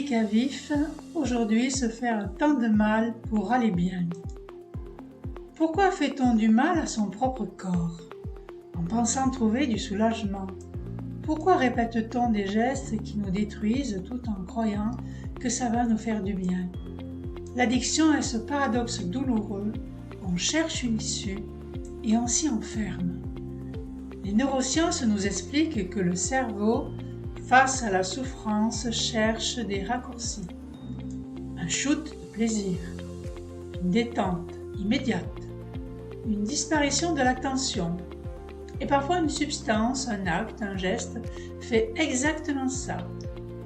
critique à vif, aujourd'hui se faire tant de mal pour aller bien. Pourquoi fait-on du mal à son propre corps, en pensant trouver du soulagement? Pourquoi répète-t-on des gestes qui nous détruisent tout en croyant que ça va nous faire du bien? L'addiction est ce paradoxe douloureux, on cherche une issue et on s'y enferme. Les neurosciences nous expliquent que le cerveau, face à la souffrance, cherche des raccourcis. Un shoot de plaisir, une détente immédiate, une disparition de la tension. Et parfois une substance, un acte, un geste fait exactement ça.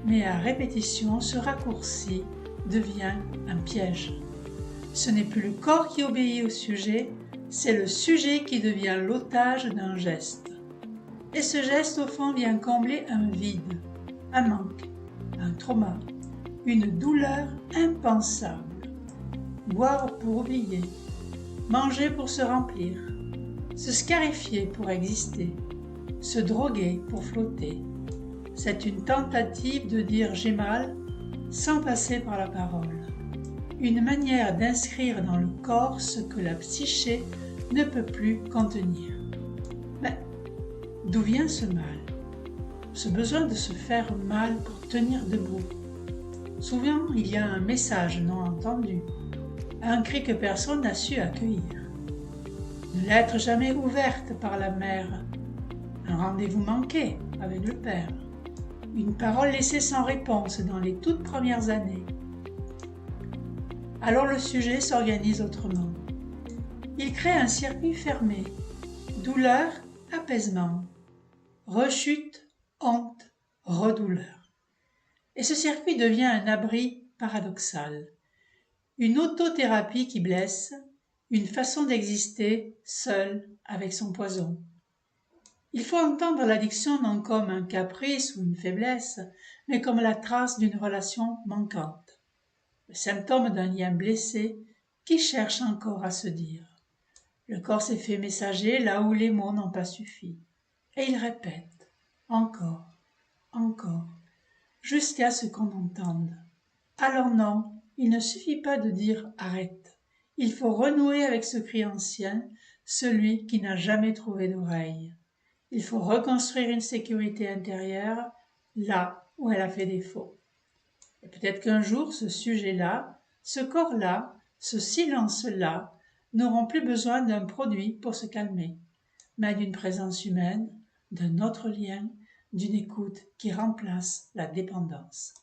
Mais à répétition, ce raccourci devient un piège. Ce n'est plus le corps qui obéit au sujet, c'est le sujet qui devient l'otage d'un geste. Et ce geste au fond vient combler un vide, un manque, un trauma, une douleur impensable. Boire pour oublier, manger pour se remplir, se scarifier pour exister, se droguer pour flotter. C'est une tentative de dire j'ai mal sans passer par la parole. Une manière d'inscrire dans le corps ce que la psyché ne peut plus contenir. Mais d'où vient ce mal? Ce besoin de se faire mal pour tenir debout. Souvent, il y a un message non entendu, un cri que personne n'a su accueillir. Une lettre jamais ouverte par la mère, un rendez-vous manqué avec le père, une parole laissée sans réponse dans les toutes premières années. Alors le sujet s'organise autrement. Il crée un circuit fermé, douleur, apaisement, rechute, honte, redouleur. Et ce circuit devient un abri paradoxal, une autothérapie qui blesse, une façon d'exister seul avec son poison. Il faut entendre l'addiction non comme un caprice ou une faiblesse, mais comme la trace d'une relation manquante, le symptôme d'un lien blessé qui cherche encore à se dire. Le corps s'est fait messager là où les mots n'ont pas suffi, et il répète, encore, jusqu'à ce qu'on entende. Alors non, il ne suffit pas de dire arrête. Il faut renouer avec ce cri ancien, celui qui n'a jamais trouvé d'oreille. Il faut reconstruire une sécurité intérieure là où elle a fait défaut. Et peut-être qu'un jour, ce sujet-là, ce corps-là, ce silence-là, n'auront plus besoin d'un produit pour se calmer, mais d'une présence humaine, d'un autre lien, d'une écoute qui remplace la dépendance.